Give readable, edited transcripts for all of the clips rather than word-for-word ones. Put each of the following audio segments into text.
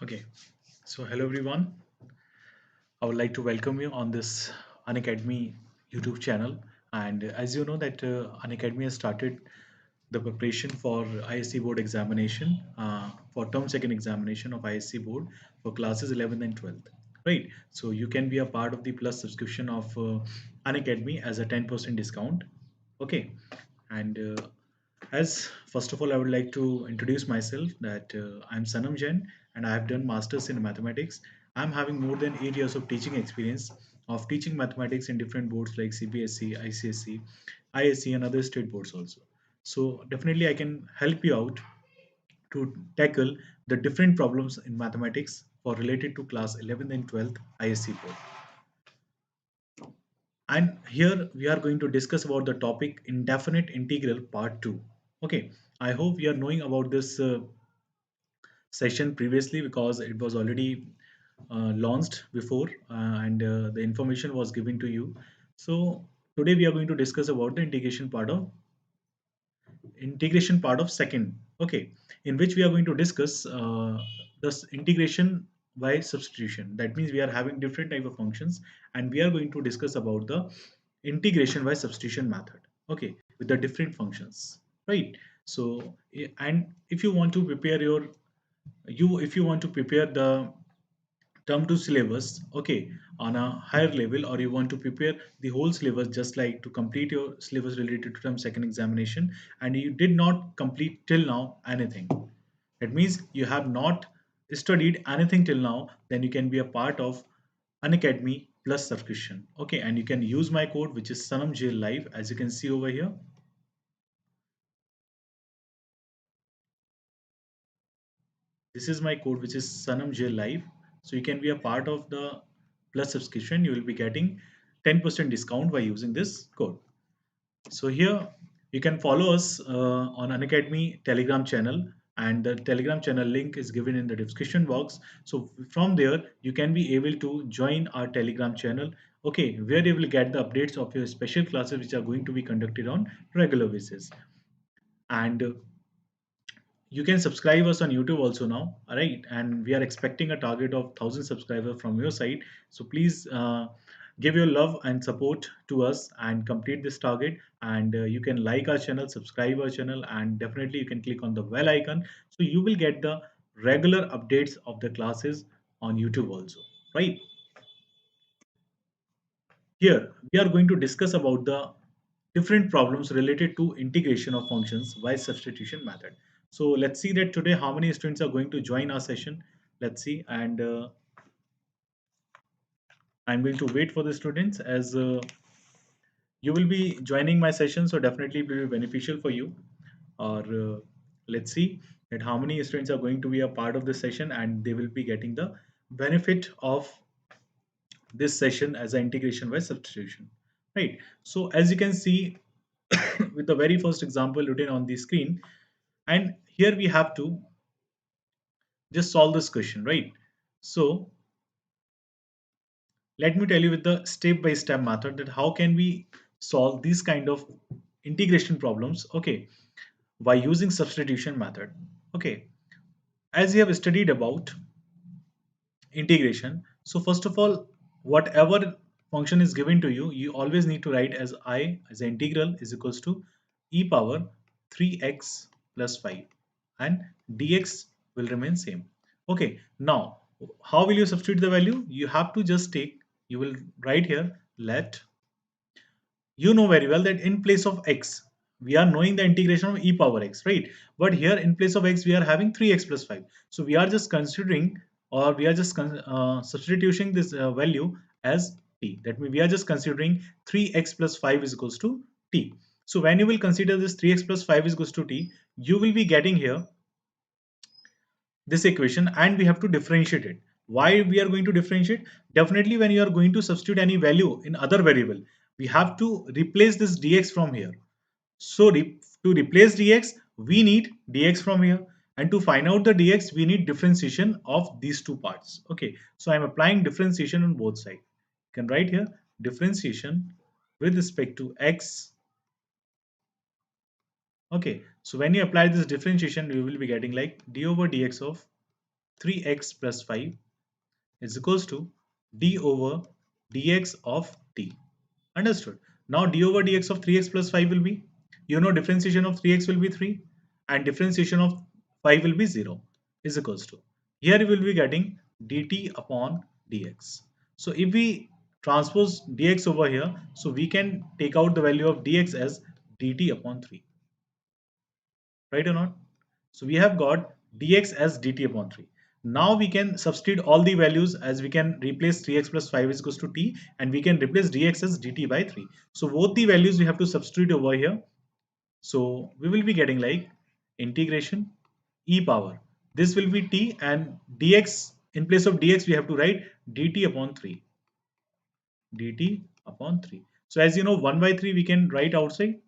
Okay, so hello everyone. I would like to welcome you on this Unacademy YouTube channel. And as you know that Unacademy has started the preparation for ISC board examination for term second examination of ISC board for classes 11th and 12th. Right. So you can be a part of the plus subscription of Unacademy as a 10% discount. Okay. And as first of all, I would like to introduce myself that I'm Sanam Jain and I have done masters in mathematics. I'm having more than 8 years of teaching experience of teaching mathematics in different boards like CBSE, ICSE, ISC and other state boards also. So definitely I can help you out to tackle the different problems in mathematics for related to class 11th and 12th ISC board. And here we are going to discuss about the topic indefinite integral part 2. Okay, I hope you are knowing about this session previously because it was already launched before and the information was given to you. So today we are going to discuss about the integration part of second. Okay, in which we are going to discuss this integration by substitution. That means we are having different type of functions and we are going to discuss about the integration by substitution method. Okay, with the different functions, right? So and if you want to prepare your you if you want to prepare the term 2 syllabus, okay, on a higher level, or you want to prepare the whole syllabus just like to complete your syllabus related to term second examination and you did not complete till now anything, that means you have not studied anything till now, then you can be a part of Unacademy plus subscription. Okay, and you can use my code which is Sanam Jain Live, as you can see over here. This is my code which is Sanam Jain Live. So you can be a part of the plus subscription. You will be getting 10% discount by using this code. So here you can follow us on Unacademy Telegram channel, and the Telegram channel link is given in the description box. So from there you can be able to join our Telegram channel. Okay, where you will get the updates of your special classes which are going to be conducted on regular basis. And you can subscribe us on YouTube also now, all right? And we are expecting a target of 1,000 subscribers from your side. So please give your love and support to us and complete this target. And you can like our channel, subscribe our channel, and definitely you can click on the bell icon. So you will get the regular updates of the classes on YouTube also, right? Here we are going to discuss about the different problems related to integration of functions by substitution method. So let's see that today how many students are going to join our session. Let's see, and I'm going to wait for the students as you will be joining my session, so definitely it will be beneficial for you. Or let's see that how many students are going to be a part of the session and they will be getting the benefit of this session as an integration by substitution, right? So as you can see with the very first example written on the screen, and here we have to just solve this question, right? So let me tell you with the step by step method that how can we solve these kind of integration problems, okay, by using substitution method. Okay, as you have studied about integration, so first of all, whatever function is given to you, you always need to write as I as the integral is equals to e power 3x plus 5 and dx will remain same. Okay, now how will you substitute the value? You have to just take, you will write here, let, you know very well that in place of x we are knowing the integration of e power x, right? But here in place of x we are having 3x plus 5, so we are just considering, or we are just substituting this value as t. That means we are just considering 3x plus 5 is equals to t. So when you will consider this 3x plus 5 is equals to t, you will be getting here this equation and we have to differentiate it. Why we are going to differentiate? Definitely when you are going to substitute any value in other variable, we have to replace this dx from here. So to replace dx, we need dx from here, and to find out the dx, we need differentiation of these two parts. Okay, so I'm applying differentiation on both sides. You can write here differentiation with respect to x. Okay, so when you apply this differentiation, you will be getting like d over dx of 3x plus 5 is equals to d over dx of t. Understood? Now d over dx of 3x plus 5 will be, differentiation of 3x will be 3 and differentiation of 5 will be 0 is equals to. Here we will be getting dt upon dx. So if we transpose dx over here, so we can take out the value of dx as dt upon 3. Right or not? So we have got dx as dt upon 3. Now we can substitute all the values, as we can replace 3x plus 5 is equals to t, and we can replace dx as dt by 3. So both the values we have to substitute over here. So we will be getting like integration e power. This will be t, and dx, in place of dx we have to write dt upon 3. dt upon 3. So as you know, 1 by 3 we can write outside.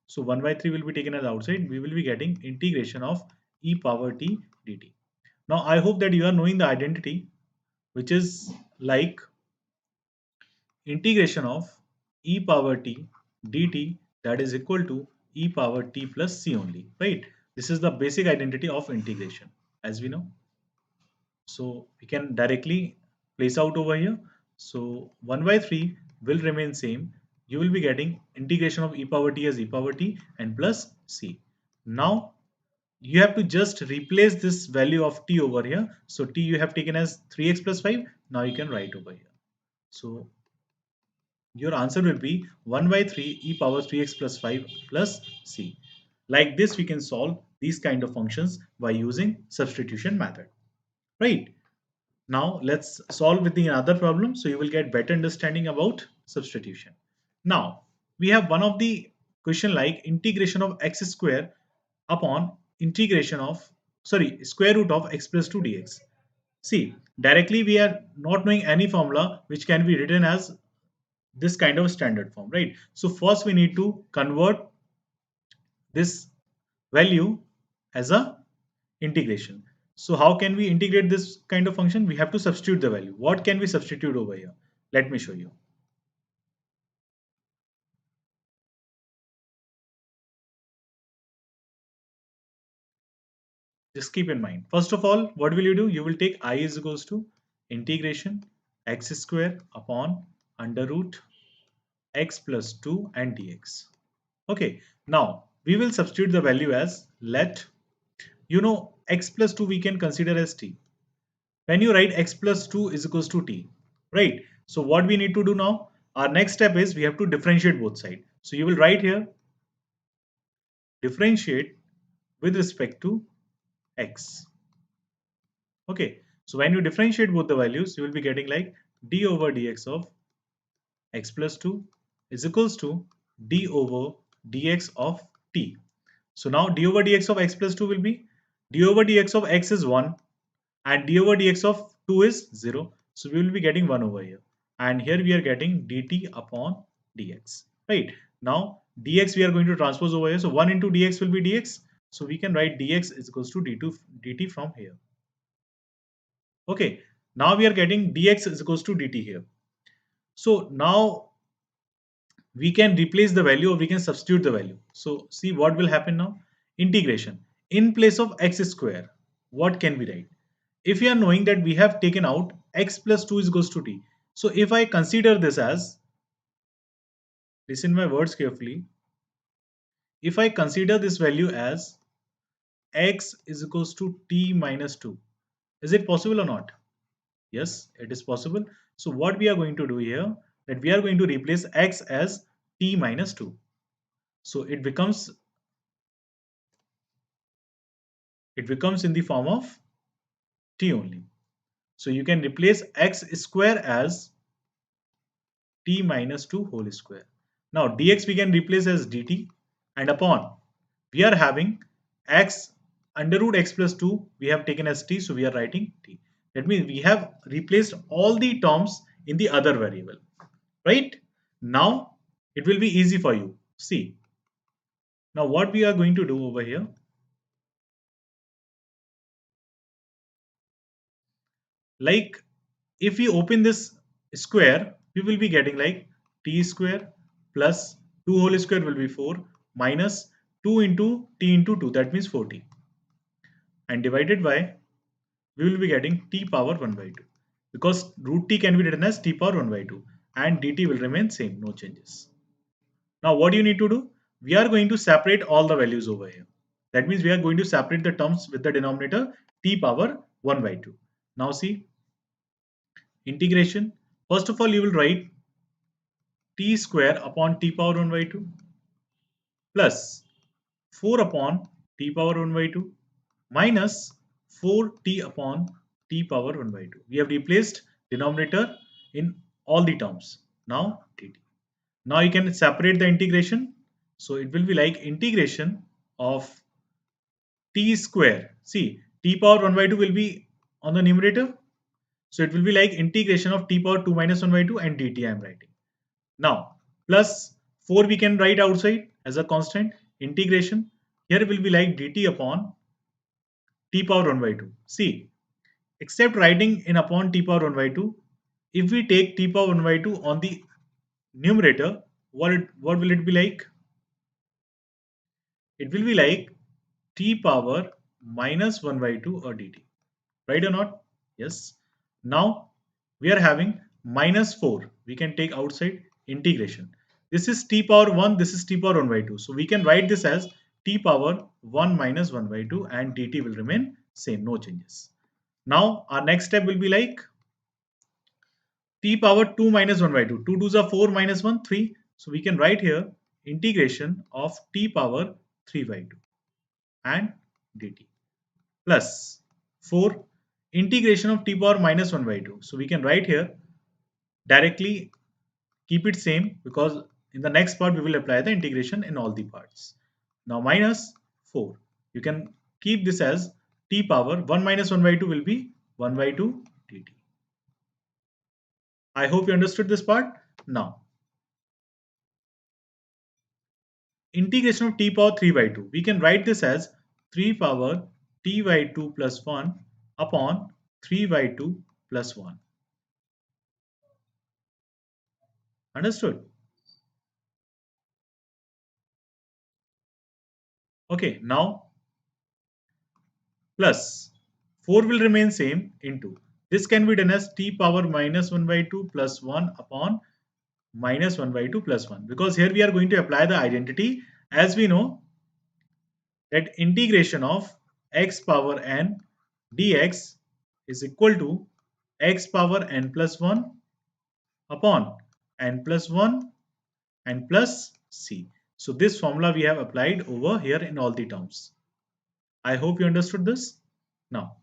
So 1 by 3 will be taken as outside. We will be getting integration of e power t dt. Now I hope that you are knowing the identity, which is like integration of e power t dt, that is equal to e power t plus c only, right? This is the basic identity of integration, as we know. So we can directly place out over here. So 1 by 3 will remain same. You will be getting integration of e power t as e power t and plus c. Now you have to just replace this value of t over here. So t you have taken as 3x plus 5. Now you can write over here. So your answer will be 1 by 3 e power 3x plus 5 plus c. Like this we can solve these kind of functions by using substitution method. Right? Now let's solve with the another problem, so you will get better understanding about substitution. Now we have one of the question like integration of x square upon integration of, square root of x plus 2 dx. See, directly we are not knowing any formula which can be written as this kind of standard form, right? So first we need to convert this value as a integration. So how can we integrate this kind of function? We have to substitute the value. What can we substitute over here? Let me show you. Just keep in mind. First of all, what will you do? You will take I is equals to integration x square upon under root x plus 2 and dx. Okay, now we will substitute the value as let, x plus 2 we can consider as t. When you write x plus 2 is equals to t, right? So what we need to do now, our next step is we have to differentiate both sides. So you will write here differentiate with respect to x. Okay, so when you differentiate both the values, you will be getting like d over dx of x plus 2 is equals to d over dx of t. So now d over dx of x plus 2 will be d over dx of x is 1 and d over dx of 2 is 0. So we will be getting 1 over here. And here we are getting dt upon dx. Right. Now dx we are going to transpose over here. So 1 into dx will be dx. So we can write dx is equals to dt from here. Okay. Now we are getting dx is equals to dt here. So now we can replace the value or we can substitute the value. So see what will happen now. Integration. In place of x square, what can we write? If we are knowing that we have taken out x plus 2 is equals to t. So if I consider this as, listen my words carefully, if I consider this value as x is equals to t minus 2, is it possible or not? Yes, it is possible. So what we are going to do here, that we are going to replace x as t minus 2. So it becomes in the form of t only. So you can replace x square as t minus 2 whole square. Now dx we can replace as dt, and upon we are having x under root x plus 2 we have taken as t, so we are writing t. That means we have replaced all the terms in the other variable, right? Now it will be easy for you. See, now what we are going to do over here, like if we open this square, we will be getting like t square plus 2 whole square will be 4 minus 2 into t into 2, that means 40, and divided by we will be getting t power 1 by 2 because root t can be written as t power 1 by 2 and dt will remain same, no changes. Now what do you need to do? We are going to separate all the values over here. That means we are going to separate the terms with the denominator t power 1 by 2. Now see, integration. First of all, you will write t square upon t power 1 by 2 plus 4 upon t power 1 by 2 minus 4t upon t power 1 by 2. We have replaced denominator in all the terms. Now dt. Now you can separate the integration. So it will be like integration of t square. See, t power 1 by 2 will be on the numerator. So it will be like integration of t power 2 minus 1 by 2 and dt I am writing. Now, plus 4 we can write outside as a constant. Integration. Here will be like dt upon t power 1 by 2. See, except writing in upon t power 1 by 2, if we take t power 1 by 2 on the numerator, what will it be like? It will be like t power minus 1 by 2 or dt. Right or not? Yes. Now we are having minus 4. We can take outside integration. This is t power 1, this is t power 1 by 2. So we can write this as t power 1 minus 1 by 2 and dt will remain same, no changes. Now our next step will be like t power 2 minus 1 by 2. 2 2s are 4 minus 1, 3. So we can write here integration of t power 3 by 2 and dt plus 4 integration of t power minus 1 by 2. So we can write here directly, keep it same because in the next part we will apply the integration in all the parts. Now minus 4. You can keep this as t power 1 minus 1 by 2 will be 1 by 2 dt. I hope you understood this part. Now integration of t power 3 by 2. We can write this as 3 power t by 2 plus 1 upon 3 by 2 plus 1. Understood? Okay, now plus 4 will remain same into. This can be done as t power minus 1 by 2 plus 1 upon minus 1 by 2 plus 1 because here we are going to apply the identity as we know that integration of x power n dx is equal to x power n plus 1 upon n plus 1 and plus c. So this formula we have applied over here in all the terms. I hope you understood this. Now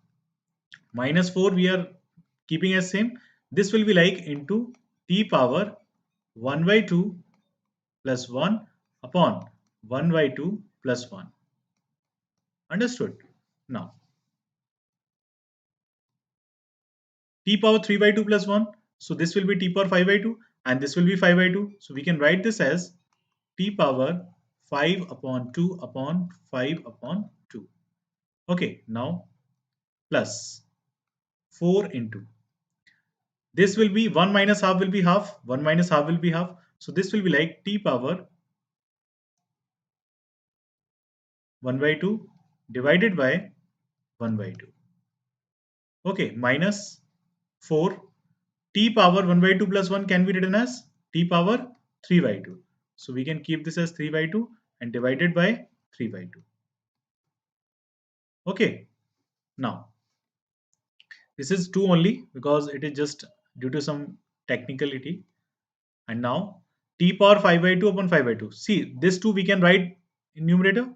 minus 4 we are keeping as same. This will be like into t power 1 by 2 plus 1 upon 1 by 2 plus 1. Understood? Now t power 3 by 2 plus 1. So this will be t power 5 by 2 and this will be 5 by 2. So we can write this as t power 5 upon 2 upon 5 upon 2. Okay, now plus 4 into. This will be 1 minus half will be half. 1 minus half will be half. So this will be like t power 1 by 2 divided by 1 by 2. Okay, minus 4. T power 1 by 2 plus 1 can be written as t power 3 by 2. So we can keep this as 3 by 2 and divided by 3 by 2. Okay, now this is 2 only because it is just due to some technicality. And now t power 5 by 2 upon 5 by 2. See, this 2 we can write in numerator.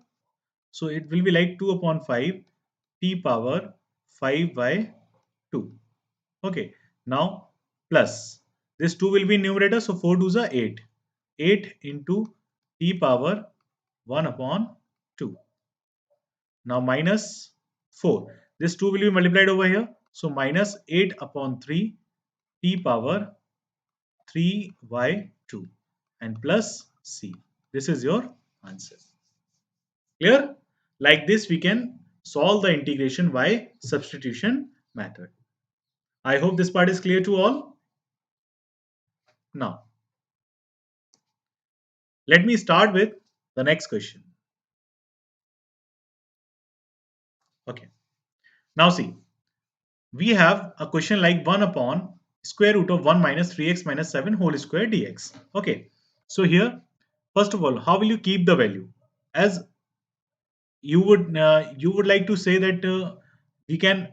So it will be like 2 upon 5 t power 5 by 2. Okay, now plus this 2 will be in numerator. So 4 2s are 8. 8 into t power 1 upon 2. Now minus 4. This 2 will be multiplied over here. So minus 8 upon 3 t power 3 by 2 and plus c. This is your answer. Clear? Like this we can solve the integration by substitution method. I hope this part is clear to all. Now let me start with the next question. Okay. Now see, we have a question like 1 upon square root of 1 minus 3x minus 7 whole square dx. Okay, so here, first of all, how will you keep the value? As you would like to say that we can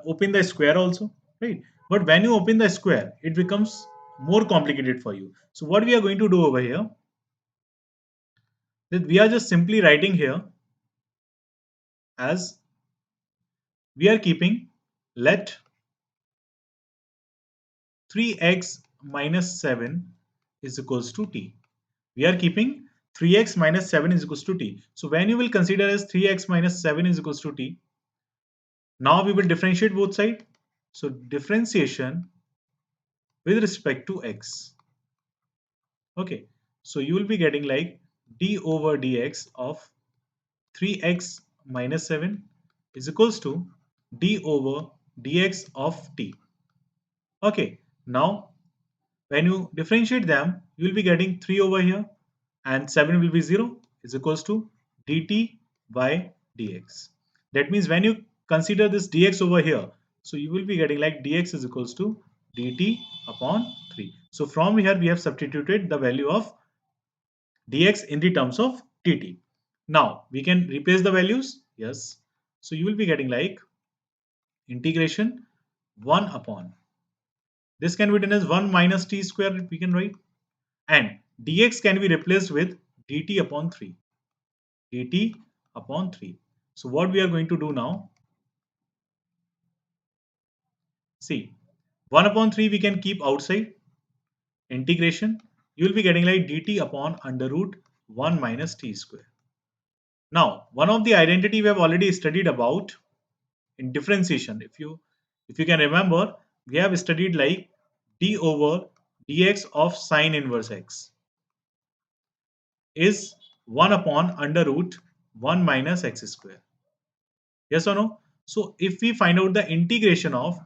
open the square also, right? But when you open the square, it becomes more complicated for you. So what we are going to do over here, that we are just simply writing here as we are keeping let 3x minus 7 is equals to t. We are keeping 3x minus 7 is equals to t. So when you will consider as 3x minus 7 is equals to t, now we will differentiate both sides. So differentiation with respect to x. Okay, so you will be getting like d over dx of 3x minus 7 is equals to d over dx of t. Okay, now when you differentiate them, you will be getting 3 over here and 7 will be 0 is equals to dt by dx. That means when you consider this dx over here, so you will be getting like dx is equals to dt upon 3. So from here we have substituted the value of dx in the terms of dt. Now we can replace the values. Yes. So you will be getting like integration 1 upon. This can be done as 1 minus t square we can write, and dx can be replaced with dt upon 3. dt upon 3. So what we are going to do now, see, 1 upon 3 we can keep outside, integration, you will be getting like dt upon under root 1 minus t square. Now, one of the identity we have already studied about in differentiation, if you can remember, we have studied like d over dx of sine inverse x is 1 upon under root 1 minus x square. Yes or no? So if we find out the integration of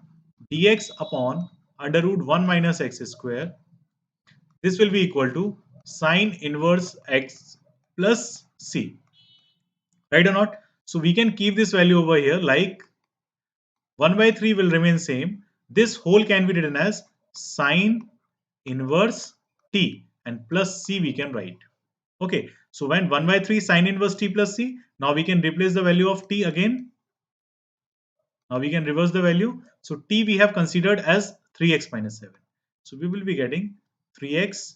dx upon under root 1 minus x square, this will be equal to sine inverse x plus c. Right or not? So we can keep this value over here like 1 by 3 will remain same. This whole can be written as sine inverse t and plus c we can write. Okay, so when 1 by 3 sine inverse t plus c, now we can replace the value of t again. Now we can reverse the value. So t we have considered as 3x minus 7. So we will be getting 3x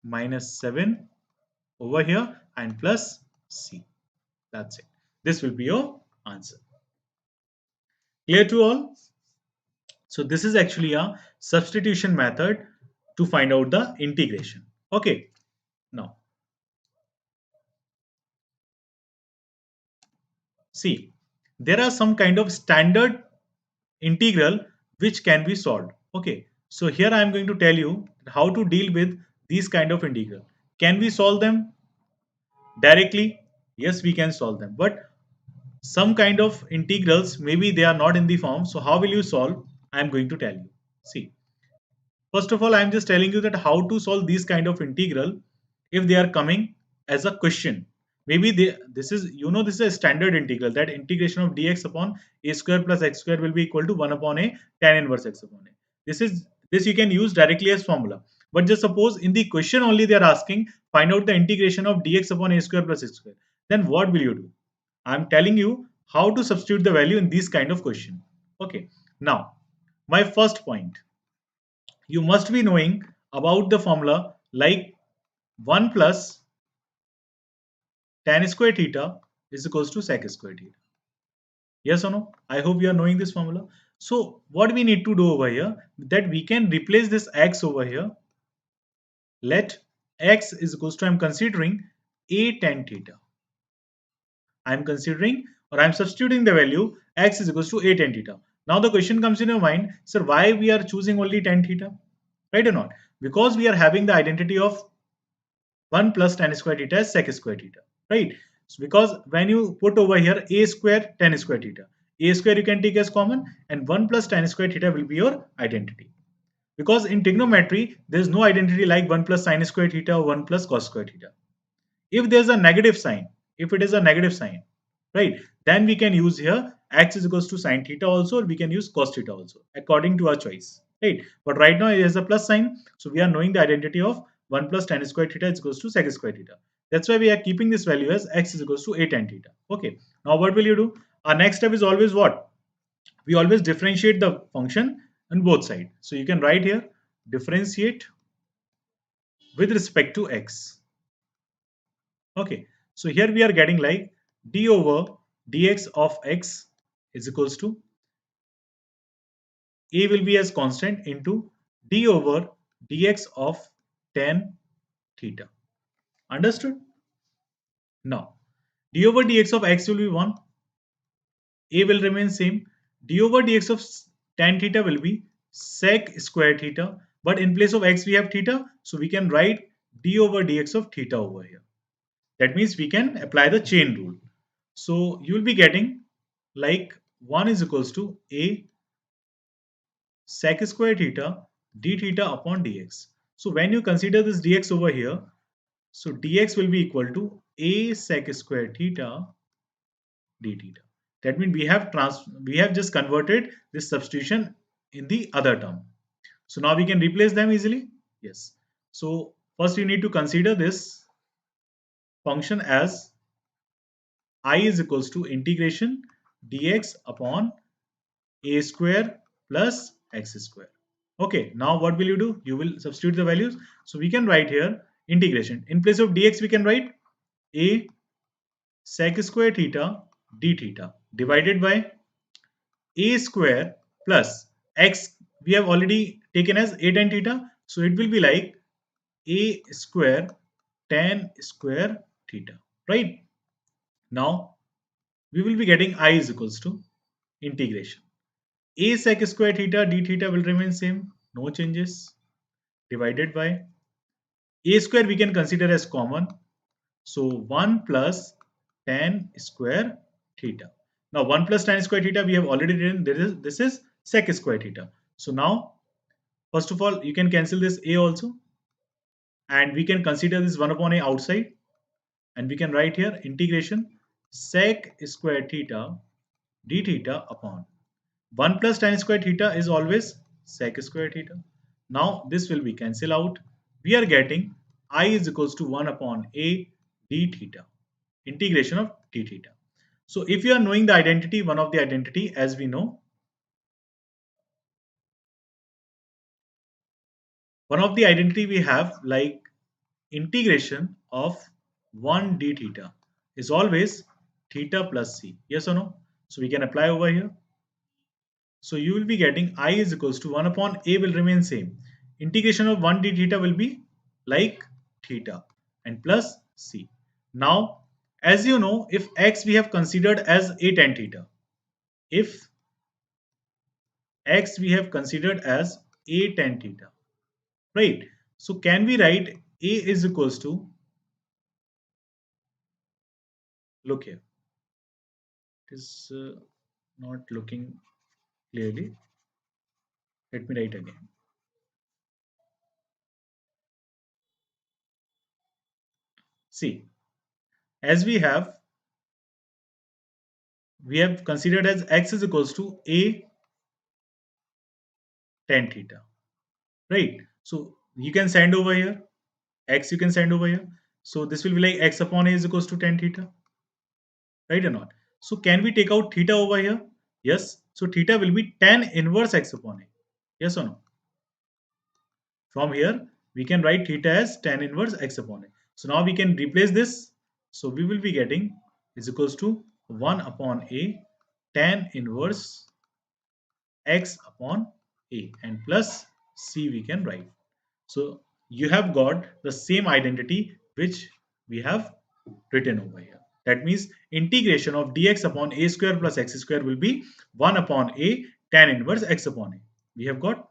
minus 7 over here and plus c. That's it. This will be your answer. Clear to all? So this is actually a substitution method to find out the integration. Okay. Now, see, there are some kind of standard integral which can be solved. Okay. So here I am going to tell you how to deal with these kind of integral. Can we solve them directly? Yes, we can solve them. But some kind of integrals, maybe they are not in the form. So how will you solve? I am going to tell you. See, first of all, I am just telling you that how to solve these kind of integral if they are coming as a question. Maybe this is, this is a standard integral, that integration of dx upon a square plus x square will be equal to 1 upon a tan inverse x upon a. This you can use directly as formula. But just suppose in the question only they are asking find out the integration of dx upon a square plus x square. Then what will you do? I am telling you how to substitute the value in this kind of question. Okay. Now, my first point, you must be knowing about the formula like 1 plus tan square theta is equals to sec square theta. Yes or no? I hope you are knowing this formula. So what we need to do over here, that we can replace this x over here. Let x is equals to, I am considering a tan theta. I am considering, or I am substituting the value x is equals to a tan theta. Now the question comes in your mind, sir, why we are choosing only tan theta? Right or not? Because we are having the identity of 1 plus tan square theta is sec square theta, right? So because when you put over here a square tan square theta, a square you can take as common, and 1 plus tan square theta will be your identity. Because in trigonometry, there is no identity like 1 plus sin square theta or 1 plus cos square theta. If there is a negative sign, if it is a negative sign, right? Then we can use here x is equals to sine theta also, or we can use cos theta also, according to our choice, right? But right now it has a plus sign, so we are knowing the identity of 1 plus tan square theta is equals to sec square theta. That's why we are keeping this value as x is equals to a tan theta. Okay, now what will you do? Our next step is always what? We always differentiate the function on both sides. So you can write here differentiate with respect to x. Okay, so here we are getting like d over dx of x is equals to a will be as constant into d over dx of tan theta. Understood? Now, d over dx of x will be 1, a will remain same, d over dx of tan theta will be sec square theta, but in place of x we have theta, so we can write d over dx of theta over here. That means we can apply the chain rule. So you will be getting like 1 is equals to a sec square theta d theta upon dx. So when you consider this dx over here, so dx will be equal to a sec square theta d theta. That means we have just converted this substitution in the other term. So now we can replace them easily. Yes. So first you need to consider this function as I is equals to integration dx upon a square plus x square. Okay, now what will you do? You will substitute the values. So we can write here integration. In place of dx, we can write a sec square theta d theta divided by a square plus x we have already taken as a tan theta. So it will be like a square tan square theta, right? Now we will be getting I is equals to integration. A sec square theta d theta will remain same, no changes, divided by a square we can consider as common. So 1 plus tan square theta. Now 1 plus tan square theta we have already written. This is sec square theta. So now first of all you can cancel this a also, and we can consider this 1 upon a outside, and we can write here integration sec square theta d theta upon 1 plus tan square theta is always sec square theta. Now this will be cancel out. We are getting I is equals to 1 upon a d theta, integration of d theta. So if you are knowing the identity, one of the identity, as we know, one of the identity we have like integration of 1 d theta is always theta plus c. Yes or no? So we can apply over here. So you will be getting I is equals to 1 upon a will remain same. Integration of 1 d theta will be like theta and plus c. Now, as you know, if x we have considered as a tan theta, if x we have considered as a tan theta, right? So can we write a is equals to, look here, it is not looking clearly. Let me write again. See, as we have considered as x is equals to a tan theta, right? So you can send over here x, you can send over here. So this will be like x upon a is equals to tan theta, right or not? So can we take out theta over here? Yes. So theta will be tan inverse x upon a. Yes or no? From here we can write theta as tan inverse x upon a. So now we can replace this. So we will be getting is equals to 1 upon a tan inverse x upon a, and plus c we can write. So you have got the same identity which we have written over here. That means integration of dx upon a square plus x square will be 1 upon a tan inverse x upon a. We have got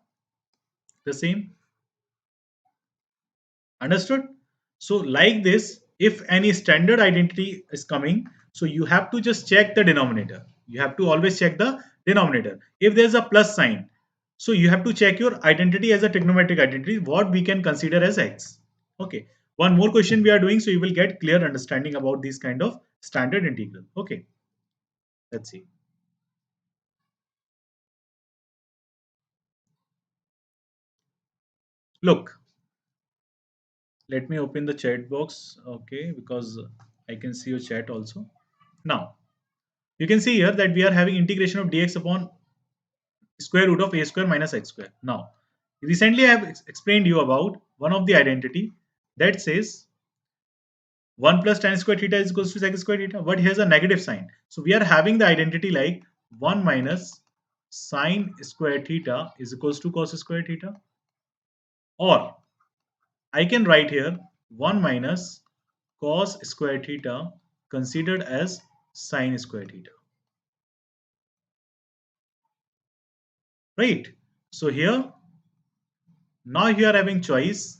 the same. Understood? So like this, if any standard identity is coming, so you have to just check the denominator. You have to always check the denominator. If there's a plus sign, so you have to check your identity as a trigonometric identity, what we can consider as x. Okay. One more question we are doing, so you will get clear understanding about this kind of standard integral. Okay. Let's see. Look, let me open the chat box, okay, because I can see your chat also. Now, you can see here that we are having integration of dx upon square root of a square minus x square. Now, recently I have explained you about one of the identity that says 1 plus tan square theta is equals to sec square theta, but here's a negative sign. So we are having the identity like 1 minus sine square theta is equals to cos square theta, or I can write here 1 minus cos square theta considered as sine square theta. Right? So here, now you are having choice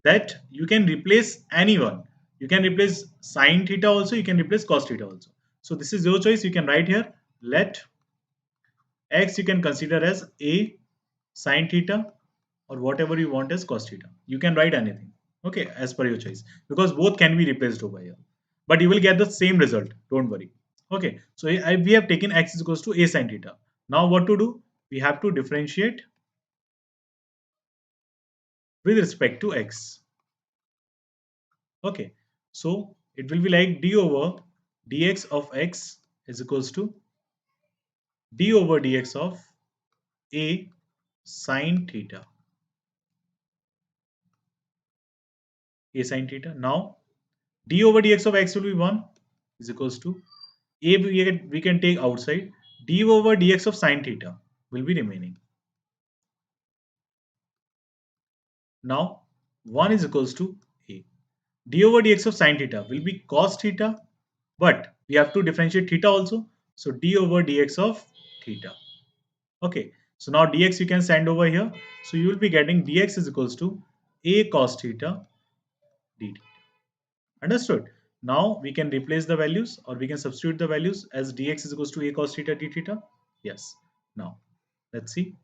that you can replace anyone. You can replace sine theta also, you can replace cos theta also. So this is your choice. You can write here, let x you can consider as a sine theta or whatever you want as cos theta. You can write anything, okay, as per your choice, because both can be replaced over here. But you will get the same result, don't worry. Okay, so we have taken x is equals to a sine theta. Now what to do? We have to differentiate with respect to x. Okay, so it will be like d over dx of x is equals to d over dx of a sine theta. A sine theta. Now d over dx of x will be 1 is equals to a we can take outside, d over dx of sine theta will be remaining. Now 1 is equals to a. D over dx of sine theta will be cos theta, but we have to differentiate theta also. So d over dx of theta. Okay, so now dx you can send over here. So you will be getting dx is equals to a cos theta d theta. Understood? Now we can replace the values, or we can substitute the values as dx is equals to a cos theta d theta. Yes. Now let's see.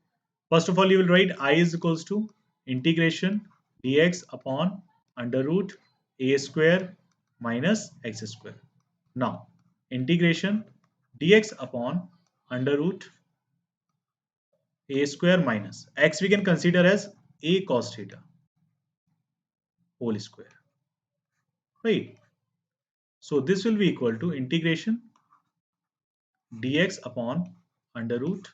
First of all, you will write I is equals to integration dx upon under root a square minus x square. Now, integration dx upon under root a square minus x we can consider as a cos theta whole square. Right. So this will be equal to integration dx upon under root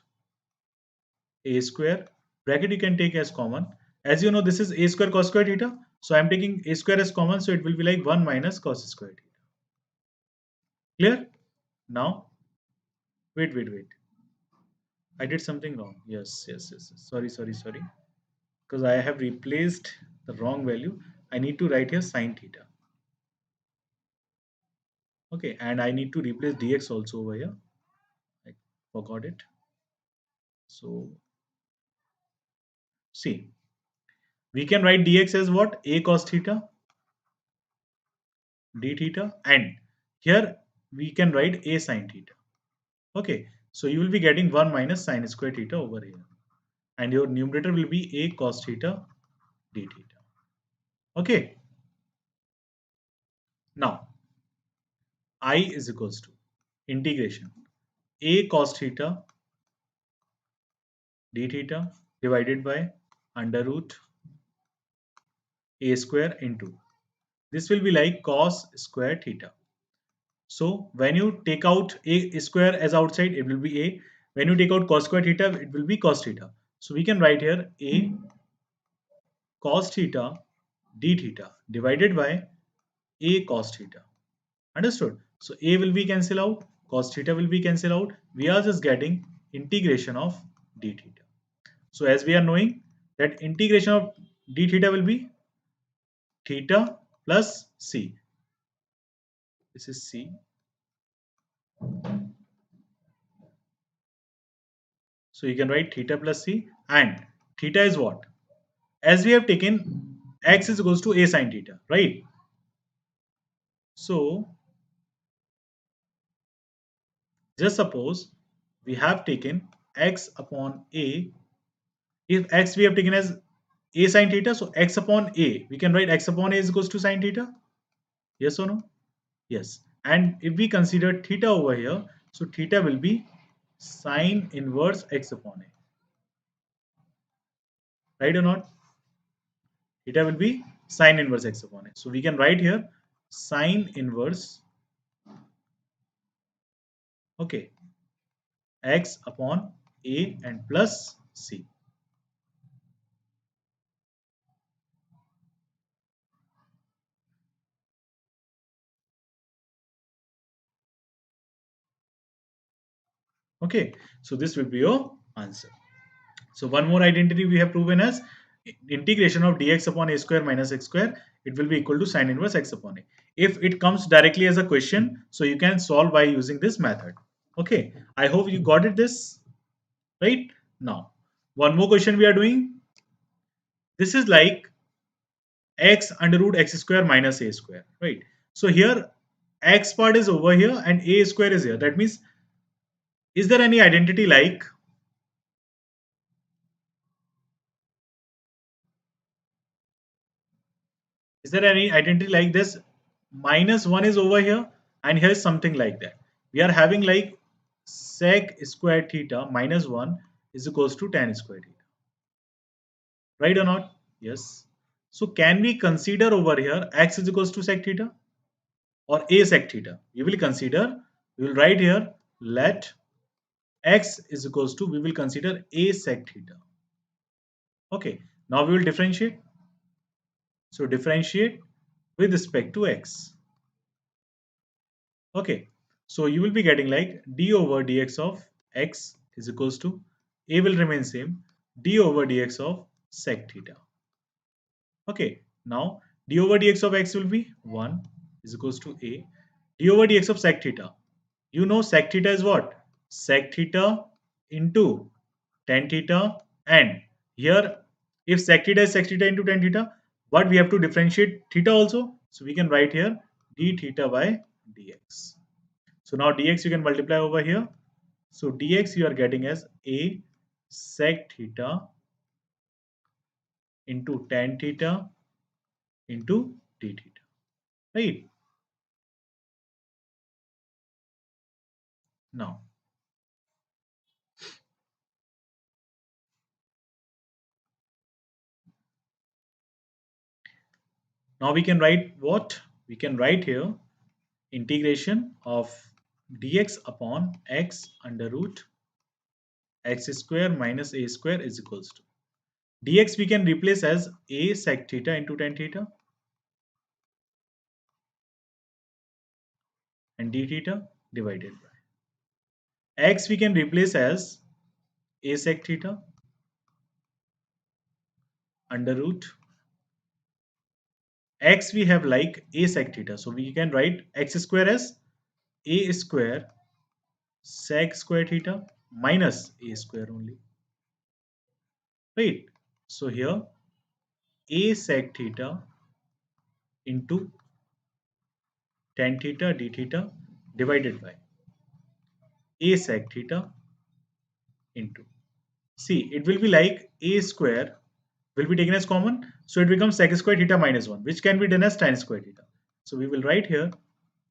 a square, bracket you can take as common. As you know, this is a square cos square theta. So I am taking a square as common. So it will be like 1 minus cos square theta. Clear? Now, wait. I did something wrong. Yes. Sorry. Because I have replaced the wrong value. I need to write here sine theta. Okay, and I need to replace dx also over here. I forgot it. So, see, we can write dx as what? A cos theta d theta, and here we can write a sine theta. Okay, so you will be getting 1 minus sine square theta over here, and your numerator will be a cos theta d theta. Okay, now I is equals to integration a cos theta d theta divided by under root a square into, this will be like cos square theta. So when you take out a square as outside, it will be a. When you take out cos square theta, it will be cos theta. So we can write here a cos theta d theta divided by a cos theta. Understood? So a will be cancel out, cos theta will be cancel out. We are just getting integration of d theta. So as we are knowing that integration of d theta will be theta plus c. This is c. So you can write theta plus c, and theta is what? As we have taken x is equals to a sine theta, right? So just suppose we have taken x upon a. If x we have taken as a sine theta, so x upon a, we can write x upon a is equals to sine theta. Yes or no? Yes. And if we consider theta over here, So theta will be sine inverse x upon a. Right or not? Theta will be sine inverse x upon a. So we can write here sine inverse, okay, x upon a and plus c. Okay, so this will be your answer. So one more identity we have proven as integration of dx upon a square minus x square, it will be equal to sine inverse x upon a. If it comes directly as a question, so you can solve by using this method. Okay, I hope you got it this, right? Now, one more question we are doing. This is like x under root x square minus a square, right? So here x part is over here and a square is here. That means, is there any identity like, is there any identity like this? Minus 1 is over here and here is something like that. We are having like sec square theta minus 1 is equals to tan square theta. Right or not? Yes. So can we consider over here x is equals to sec theta or a sec theta? We will consider, we will write here let x is equals to, we will consider a sec theta. Okay. Now we will differentiate. So differentiate with respect to x. Okay, so you will be getting like d over dx of x is equals to, a will remain same, d over dx of sec theta. Okay, now d over dx of x will be 1 is equals to a, d over dx of sec theta. You know sec theta is what? Sec theta into tan theta, and here if sec theta is sec theta into tan theta, but we have to differentiate theta also. So we can write here d theta by dx. So now dx you can multiply over here. So dx you are getting as a sec theta into tan theta into d theta. Right? Now, now we can write what? We can write here integration of dx upon x under root x square minus a square is equals to, dx we can replace as a sec theta into tan theta and d theta divided by x we can replace as a sec theta under root x we have like a sec theta, so we can write x square as a square sec square theta minus a square only, right? So here a sec theta into tan theta d theta divided by a sec theta into, see it will be like a square will be taken as common, so it becomes sec square theta minus 1, which can be done as tan square theta. So we will write here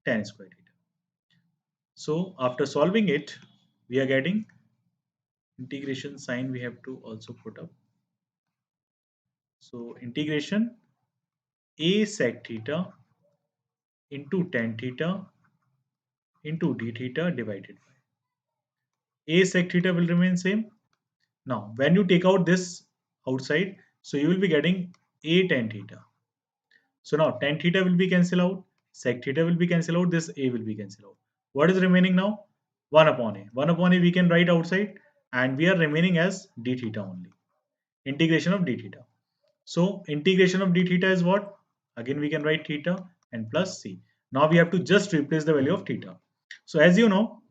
tan square theta. So after solving it, we are getting integration sign we have to also put up. So integration a sec theta into tan theta into d theta divided by a sec theta will remain same. Now when you take out this outside, so you will be getting a tan theta. So now tan theta will be cancelled out, sec theta will be cancelled out, this a will be cancelled out. What is remaining now? 1 upon a. 1 upon a we can write outside, and we are remaining as d theta only. Integration of d theta. So integration of d theta is what? Again we can write theta and plus c. Now we have to just replace the value of theta. So as you know,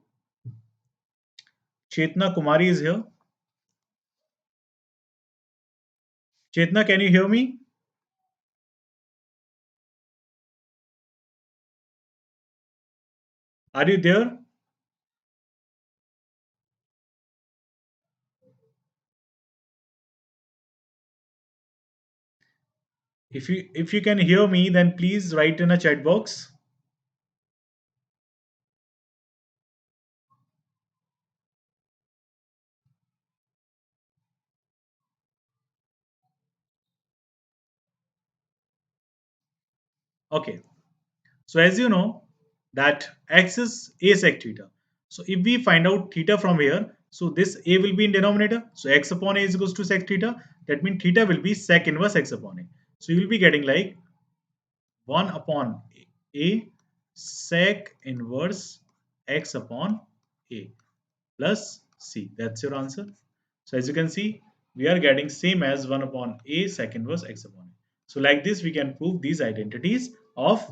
Chetna Kumari is here. Chetna, can you hear me? Are you there? If you can hear me, then please write in a chat box. Okay. So as you know that x is a sec theta. So if we find out theta from here, so this a will be in denominator. So x upon a is equals to sec theta. That means theta will be sec inverse x upon a. So you will be getting like 1 upon a sec inverse x upon a plus c. That's your answer. So as you can see, we are getting same as 1 upon a sec inverse x upon a. So like this, we can prove these identities of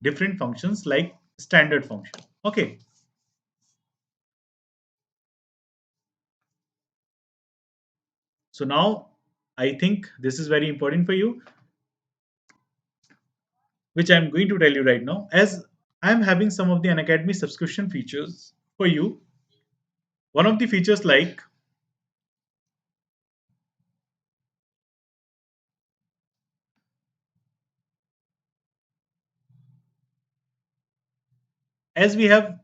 different functions like standard function. Okay. So now I think this is very important for you, which I'm going to tell you right now. As I'm having some of the Unacademy subscription features for you, one of the features like as we have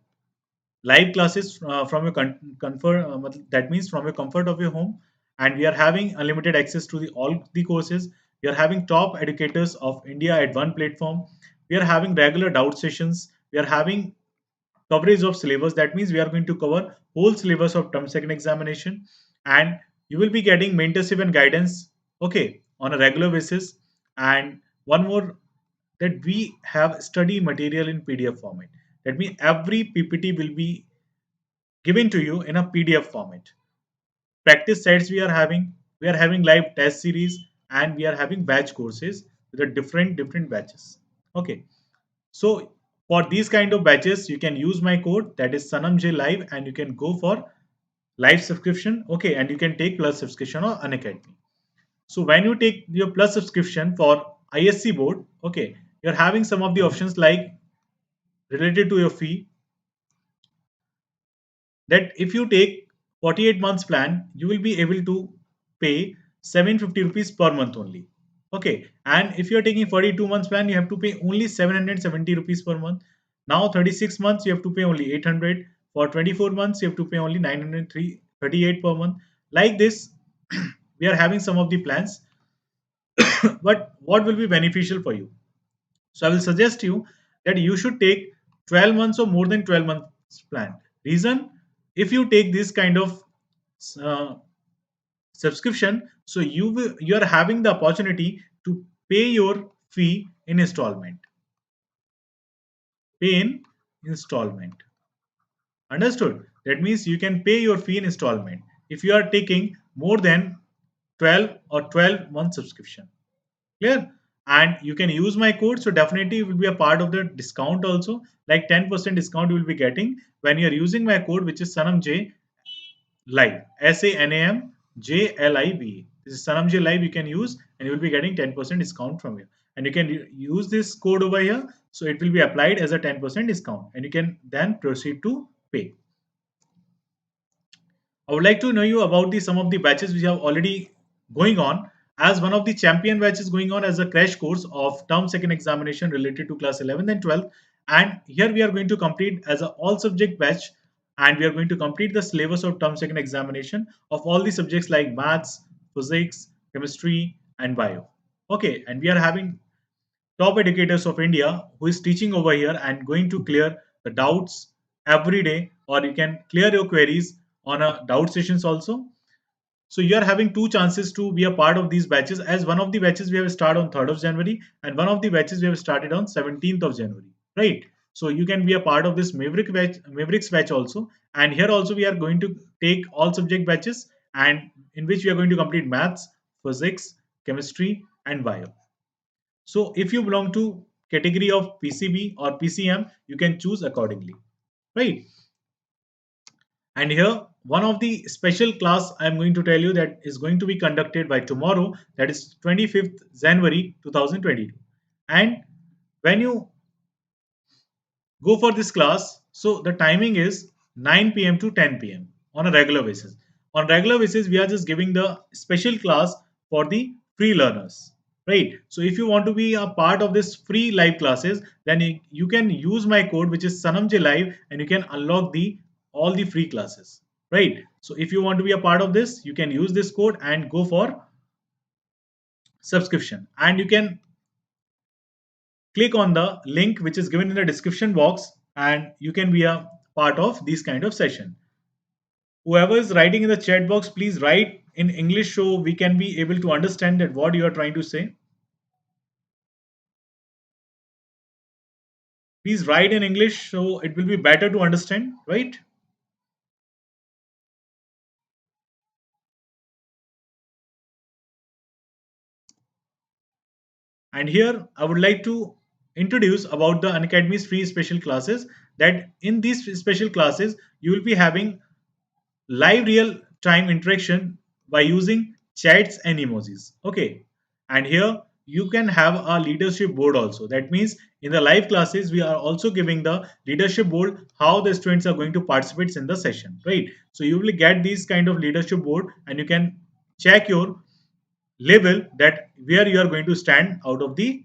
live classes from your comfort, that means from your comfort of your home, and we are having unlimited access to all the courses. We are having top educators of India at one platform. We are having regular doubt sessions. We are having coverage of syllabus. That means we are going to cover whole syllabus of term second examination, and you will be getting mentorship and guidance, okay, on a regular basis. And one more, that we have study material in PDF format. That means every PPT will be given to you in a PDF format. Practice sets we are having live test series, and we are having batch courses with a different batches. Okay. So for these kind of batches, you can use my code, that is Sanam J Live, and you can go for live subscription. Okay, and you can take plus subscription or Unacademy. So when you take your plus subscription for ISC board, okay, you're having some of the options like related to your fee, that if you take 48 months plan, you will be able to pay 750 rupees per month only. Okay, and if you are taking 42 months plan, you have to pay only 770 rupees per month. Now 36 months you have to pay only 800. For 24 months you have to pay only 938 per month. Like this, we are having some of the plans. But what will be beneficial for you? So I will suggest you that you should take 12 months or more than 12 months plan. Reason, if you take this kind of uh, subscription, so you are having the opportunity to pay your fee in installment. Pay in installment. Understood? That means you can pay your fee in installment if you are taking more than 12 or 12 month subscription. Clear? And you can use my code, so definitely it will be a part of the discount also. Like 10% discount you will be getting when you are using my code, which is Sanam J Live. SANAM JLIV. This is Sanam J Live you can use, and you will be getting 10% discount from here. And you can use this code over here, so it will be applied as a 10% discount, and you can then proceed to pay. I would like to know you about the some of the batches which are already going on. As one of the champion batches going on as a crash course of term second examination related to class 11th and 12th. And here we are going to complete as a all subject batch, and we are going to complete the syllabus of term second examination of all the subjects like maths, physics, chemistry, and bio. Okay, and we are having top educators of India who is teaching over here and going to clear the doubts every day, or you can clear your queries on a doubt sessions also. So you are having two chances to be a part of these batches. As one of the batches we have started on 3rd of January, and one of the batches we have started on 17th of January, right? So you can be a part of this Mavericks batch also. And here also we are going to take all subject batches, and in which we are going to complete maths, physics, chemistry, and bio. So if you belong to category of PCB or PCM, you can choose accordingly, right? And here, one of the special class I'm going to tell you that is going to be conducted by tomorrow, that is 25th January 2022. And when you go for this class, so the timing is 9 p.m. to 10 p.m. on a regular basis. On regular basis, we are just giving the special class for the free learners, right? So if you want to be a part of this free live classes, then you can use my code, which is sanamj live, and you can unlock the all the free classes, right? So if you want to be a part of this, you can use this code and go for subscription, and you can click on the link which is given in the description box and you can be a part of this kind of session. Whoever is writing in the chat box, please write in English so we can be able to understand that what you are trying to say. Please write in English so it will be better to understand, right? And here I would like to introduce about the Unacademy's free special classes, that in these special classes you will be having live real time interaction by using chats and emojis. Okay. And here you can have a leadership board also. That means in the live classes we are also giving the leadership board how the students are going to participate in the session, right? So you will get these kind of leadership board and you can check your level, that where you are going to stand out of the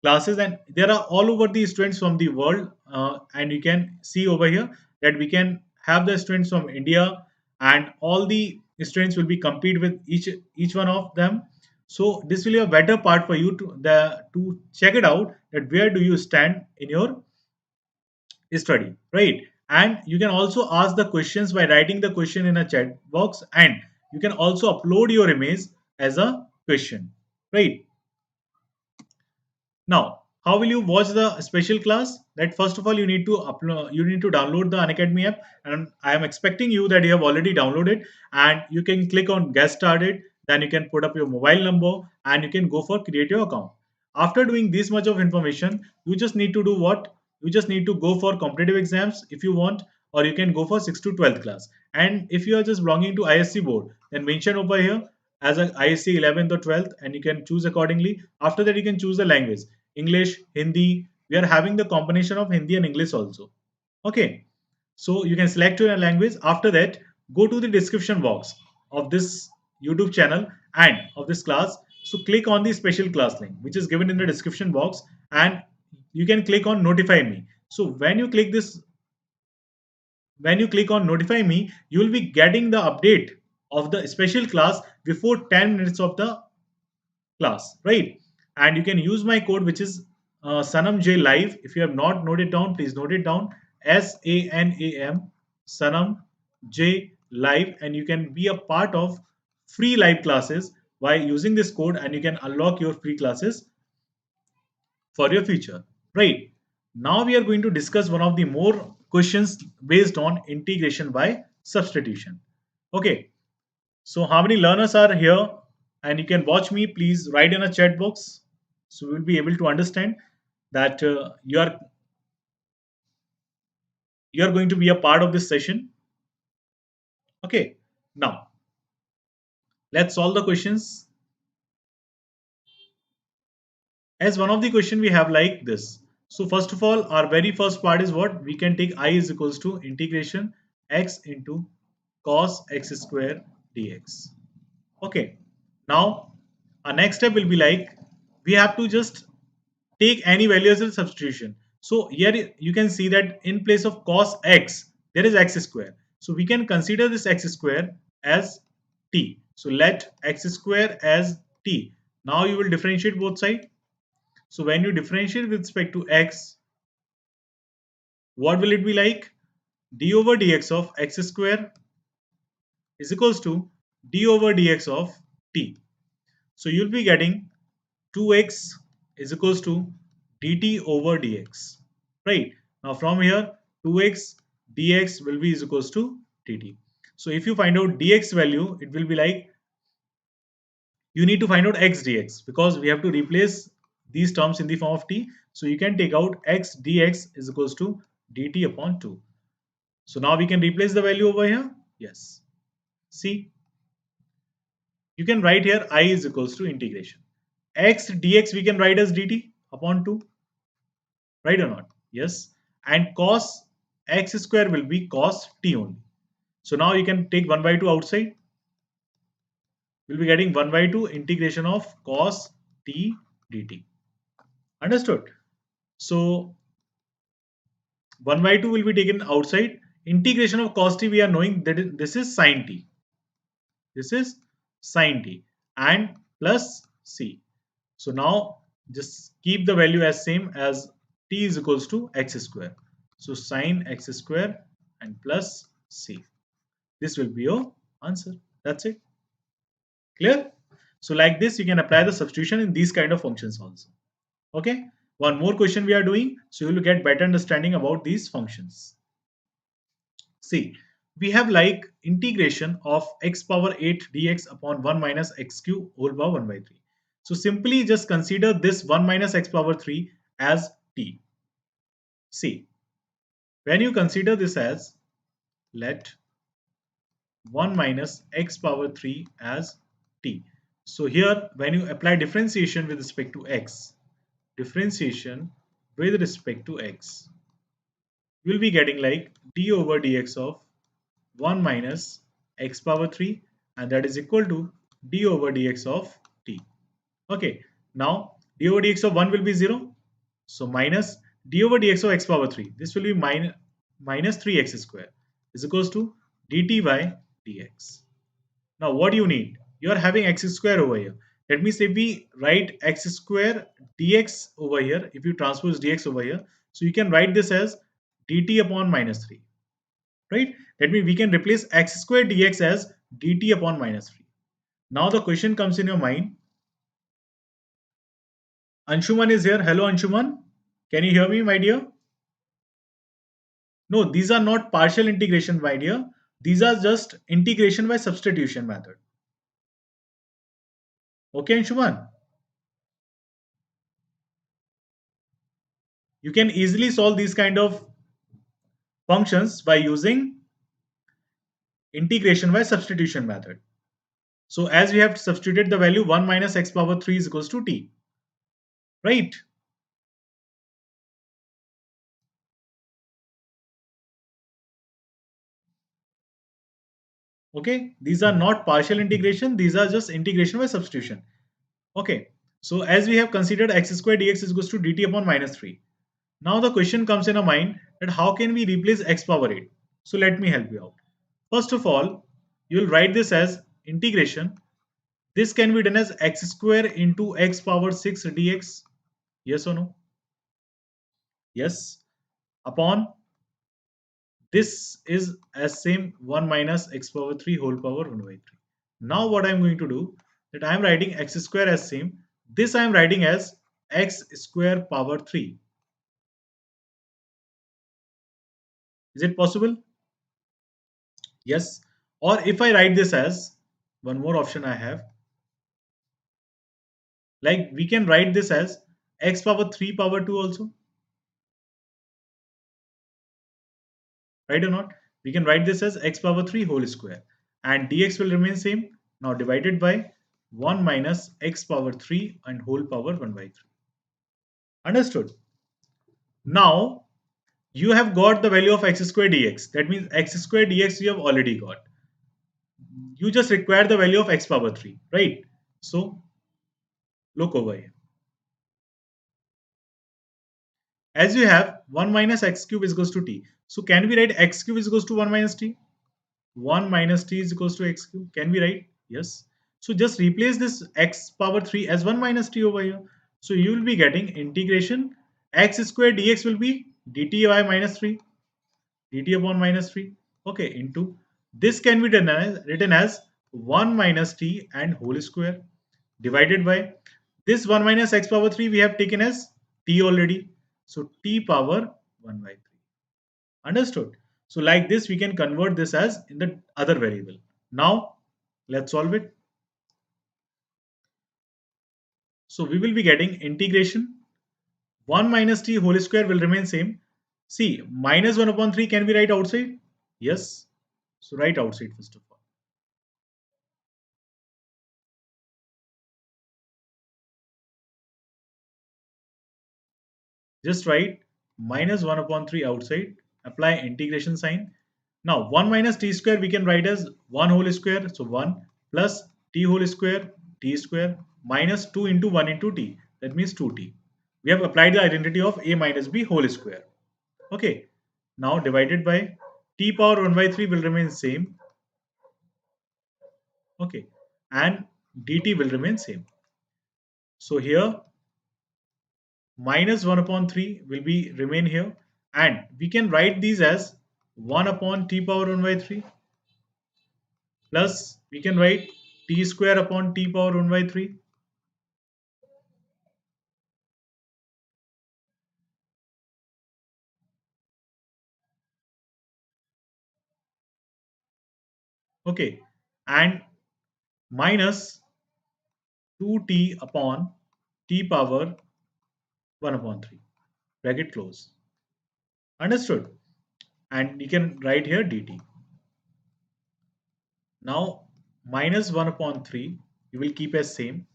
classes, and there are all over the students from the world, and you can see over here that we can have the students from India, and all the students will be compete with each one of them. So this will be a better part for you to check it out, that where do you stand in your study, right? And you can also ask the questions by writing the question in a chat box, and you can also upload your image as a question, right? Now, how will you watch the special class? That first of all, you need to download the Unacademy app, and I am expecting you that you have already downloaded, and you can click on get started. Then you can put up your mobile number and you can go for create your account. After doing this much of information, you just need to do what? You just need to go for competitive exams if you want, or you can go for 6th to 12th class. And if you are just belonging to ISC board, then mention over here as a ISC 11th or 12th, and you can choose accordingly. After that, you can choose the language. English, Hindi. We are having the combination of Hindi and English also. Okay. So you can select your language. After that, go to the description box of this YouTube channel and of this class. So click on the special class link, which is given in the description box, and you can click on notify me. So when you click on notify me, you will be getting the update of the special class before 10 minutes of the class, right? And you can use my code, which is Sanam J Live. If you have not noted down, please note it down. SANAM Sanam J Live, and you can be a part of free live classes by using this code, and you can unlock your free classes for your future, right? Now we are going to discuss one of the more questions based on integration by substitution. Okay, so how many learners are here and you can watch me? Please write in a chat box so we'll be able to understand that you are going to be a part of this session. Okay, now let's solve the questions. As one of the question we have like this. So first of all, our very first part is what? We can take I is equals to integration x into cos x square dx. Okay, now our next step will be like, we have to just take any value as a substitution. So here you can see that in place of cos x, there is x square. So we can consider this x square as t. So let x square as t. Now you will differentiate both sides. So when you differentiate with respect to x, what will it be like? D over dx of x square is equals to d over dx of t. So you'll be getting 2x is equals to dt over dx, right? Now from here 2x dx will be is equals to dt. So if you find out dx value, it will be like, you need to find out x dx, because we have to replace these terms in the form of t. So you can take out x dx is equals to dt upon 2. So now we can replace the value over here. Yes, see, you can write here I is equals to integration x dx, we can write as dt upon 2, right or not? Yes. And cos x square will be cos t only. So now you can take 1 by 2 outside. We'll be getting 1 by 2 integration of cos t dt. Understood? So 1 by 2 will be taken outside. Integration of cos t, we are knowing that this is sin t. This is sin t and plus c. So now just keep the value as same as t is equals to x square. So sine x square and plus c. This will be your answer. That's it. Clear? So like this, you can apply the substitution in these kind of functions also. Okay. One more question we are doing, so you will get better understanding about these functions. See, we have like integration of x power 8 dx upon 1 minus x cube whole power 1 by 3. So simply just consider this 1 minus x power 3 as t. See, when you consider this as, let 1 minus x power 3 as t. So here when you apply differentiation with respect to x, differentiation with respect to x, you will be getting like d over dx of 1 minus x power 3, and that is equal to d over dx of t. Okay, now d over dx of 1 will be 0. So minus d over dx of x power 3. This will be minus 3x square is equals to dt by dx. Now what do you need? You are having x square over here. That means if we write x square dx over here, if you transpose dx over here, so you can write this as dt upon minus 3. Right? That means we can replace x square dx as dt upon minus 3. Now the question comes in your mind. Anshuman is here. Hello Anshuman. Can you hear me, my dear? No, these are not partial integration, my dear. These are just integration by substitution method. Okay, Anshuman? You can easily solve these kind of functions by using integration by substitution method. So as we have substituted the value 1 minus x power 3 is equals to t. Right? Okay, these are not partial integration, these are just integration by substitution. Okay, so as we have considered x square dx is equals to dt upon minus 3. Now the question comes in our mind that how can we replace x power 8? So let me help you out. First of all, you will write this as integration. This can be done as x square into x power 6 dx. Yes or no? Yes. Upon this is as same 1 minus x power 3 whole power 1 by 3. Now what I am going to do, that I am writing x square as same. This I am writing as x square power 3. Is it possible? Yes. Or if I write this as, one more option I have, like we can write this as x power 3 power 2 also. Right or not? We can write this as x power 3 whole square. And dx will remain same. Now divided by 1 minus x power 3 and whole power 1 by 3. Understood? Now you have got the value of x square dx. That means x square dx you have already got. You just require the value of x power 3, right? So look over here. As you have 1 minus x cube is equals to t. So can we write x cube is equals to 1 minus t? 1 minus t is equals to x cube. Can we write? Yes. So just replace this x power 3 as 1 minus t over here. So you will be getting integration x square dx will be dt by minus 3, dt upon minus 3. Okay, into this can be written as 1 minus t and whole square divided by this 1 minus x power 3 we have taken as t already. So t power 1 by 3. Understood? So like this we can convert this as in the other variable. Now let's solve it. So we will be getting integration 1 minus t whole square will remain same. See, minus 1 upon 3 can we write outside? Yes. So write outside first of all. Just write minus 1 upon 3 outside. Apply integration sign. Now 1 minus t square we can write as 1 whole square. So 1 plus t whole square, t square minus 2 into 1 into t. That means 2t. We have applied the identity of a minus b whole square. Okay. Now divided by t power 1 by 3 will remain same. Okay. And dt will remain same. So here minus 1 upon 3 will be remain here, and we can write these as 1 upon t power 1 by 3 plus we can write t square upon t power 1 by 3. Okay, and minus 2t upon t power 1 upon 3. Bracket close. Understood? And you can write here dt. Now minus 1 upon 3 you will keep as same,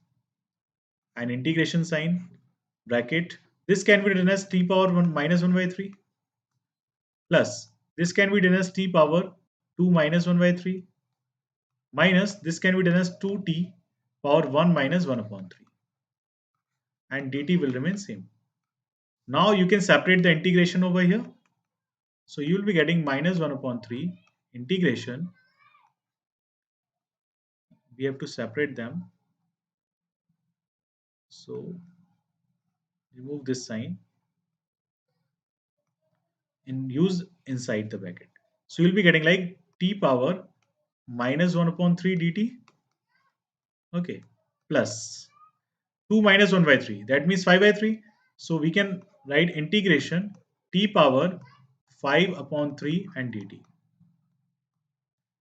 and integration sign bracket. This can be written as t power 1 minus 1 by 3 plus this can be done as t power 2 minus 1 by 3 minus this can be done as 2t power 1 minus 1 upon 3, and dt will remain same. Now you can separate the integration over here. So you will be getting minus 1 upon 3 integration. We have to separate them. So remove this sign and use inside the bracket. So you'll be getting like t power minus 1 upon 3 dt. Okay. Plus 2 minus 1 by 3. That means 5 by 3. So we can write integration t power 5 upon 3 and dt.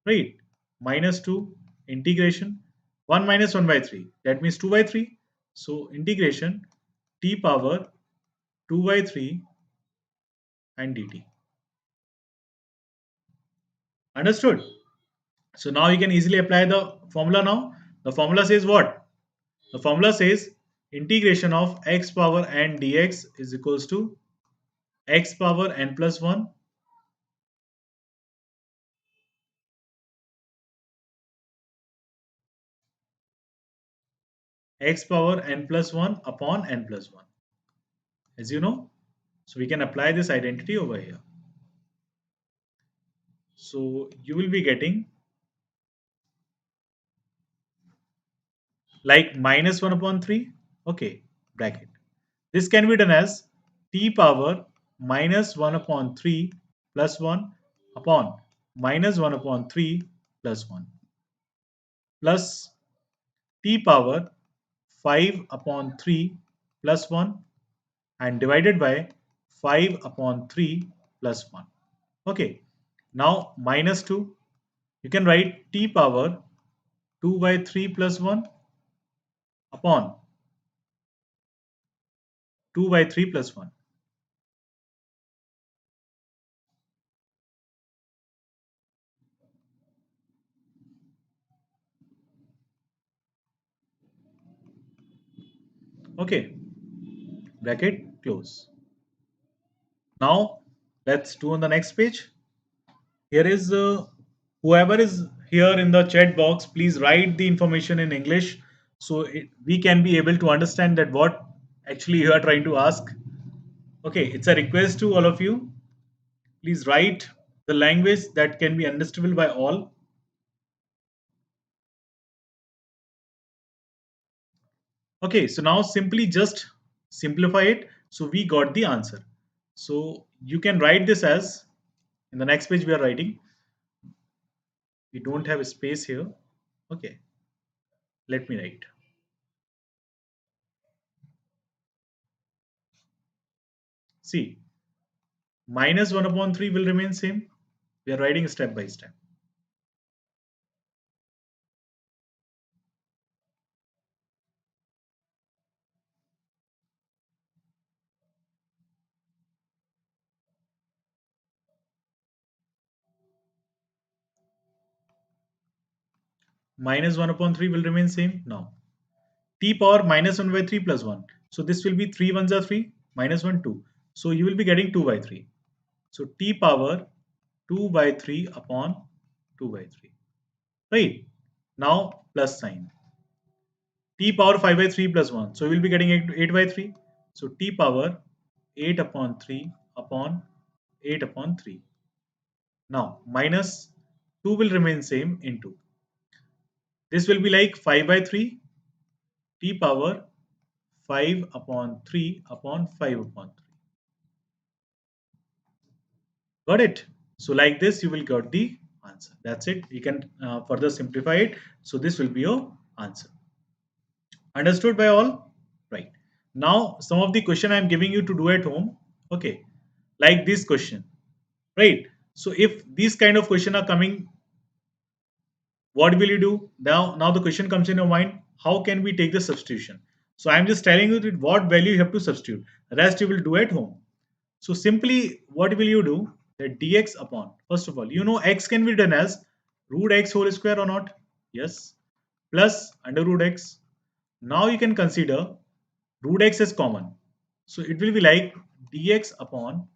Right? Minus 2 integration 1 minus 1 by 3. That means 2 by 3. So integration t power 2 by 3 and dt. Understood? So now you can easily apply the formula now. The formula says what? The formula says integration of x power n dx is equals to x power n plus 1 x power n plus 1 upon n plus 1. As you know, so we can apply this identity over here. So you will be getting like minus 1 upon 3. Okay, bracket. This can be done as t power minus 1 upon 3 plus 1 upon minus 1 upon 3 plus 1 plus t power 5 upon 3 plus 1 and divided by 5 upon 3 plus 1. Okay, now minus 2. You can write t power 2 by 3 plus 1 upon 2 by 3 plus 1. Okay, bracket close. Now let's do on the next page. Here is whoever is here in the chat box, please write the information in English so we can be able to understand that what actually you are trying to ask. Okay, it's a request to all of you. Please write the language that can be understandable by all. Okay, so now simply just simplify it. So we got the answer. So you can write this as in the next page we are writing. We don't have a space here. Okay, let me write. See, minus 1 upon 3 will remain same. We are writing step by step. Minus 1 upon 3 will remain same. Now, t power minus 1 by 3 plus 1. So this will be 3 ones are 3, minus 1, 2. So you will be getting 2 by 3. So t power 2 by 3 upon 2 by 3. Right? Now plus sign. T power 5 by 3 plus 1. So we will be getting 8 by 3. So t power 8 upon 3 upon 8 upon 3. Now minus 2 will remain same into. This will be like 5 by 3 t power 5 upon 3 upon 5 upon 3. Got it? So like this, you will get the answer. That's it. You can further simplify it. So this will be your answer. Understood by all? Right. Now, some of the question I am giving you to do at home. Okay. Like this question. Right. So if these kind of question are coming, what will you do? Now the question comes in your mind. How can we take the substitution? So I'm just telling you that what value you have to substitute. Rest you will do at home. So simply, what will you do? That dx upon, first of all, you know x can be done as root x whole square or not? Yes. Plus under root x. Now you can consider root x as common. So it will be like dx upon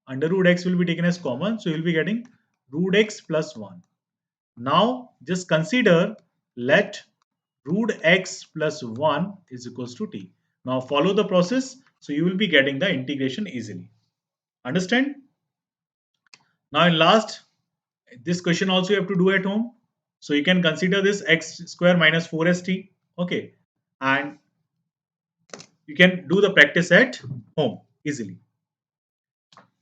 under root x will be taken as common. So you'll be getting root x plus 1. Now just consider let root x plus 1 is equals to t. Now follow the process. So you will be getting the integration easily. Understand? Now in last, this question also you have to do at home. So you can consider this x square minus 4st. Okay. And you can do the practice at home easily.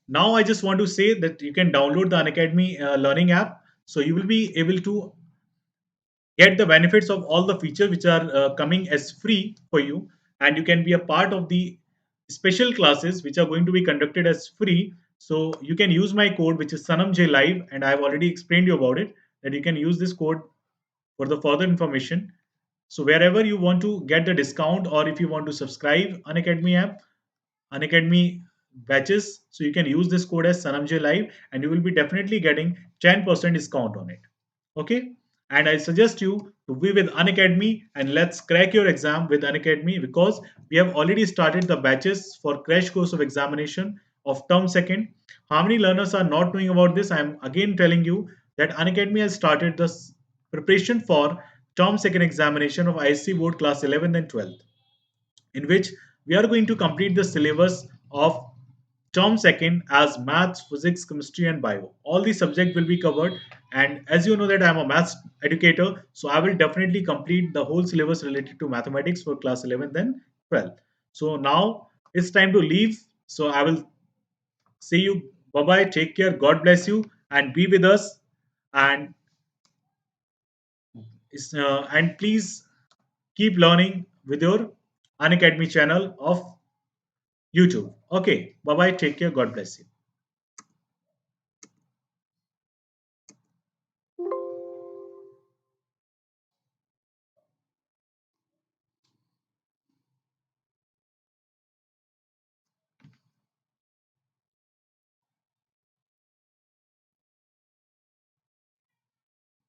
Now I just want to say that you can download the Unacademy learning app. So you will be able to get the benefits of all the features which are coming as free for you, and you can be a part of the special classes which are going to be conducted as free. So you can use my code, which is Sanam J Live, and I have already explained you about it, that you can use this code for the further information. So wherever you want to get the discount, or if you want to subscribe Unacademy app, Unacademy batches, so you can use this code as Sanam J Live, and you will be definitely getting 10% discount on it. Okay. And I suggest you to be with Unacademy, and let's crack your exam with Unacademy, because we have already started the batches for crash course of examination of term second. How many learners are not knowing about this? I am again telling you that Unacademy has started the preparation for term second examination of ISC board class 11th and 12th, in which we are going to complete the syllabus of term second as maths, physics, chemistry, and bio. All these subjects will be covered. And as you know that I am a maths educator, so I will definitely complete the whole syllabus related to mathematics for class 11th and 12th. So now it's time to leave. So I will see you. Bye bye. Take care. God bless you, and be with us. And and please keep learning with your Unacademy channel of YouTube. Okay. Bye bye. Take care. God bless you.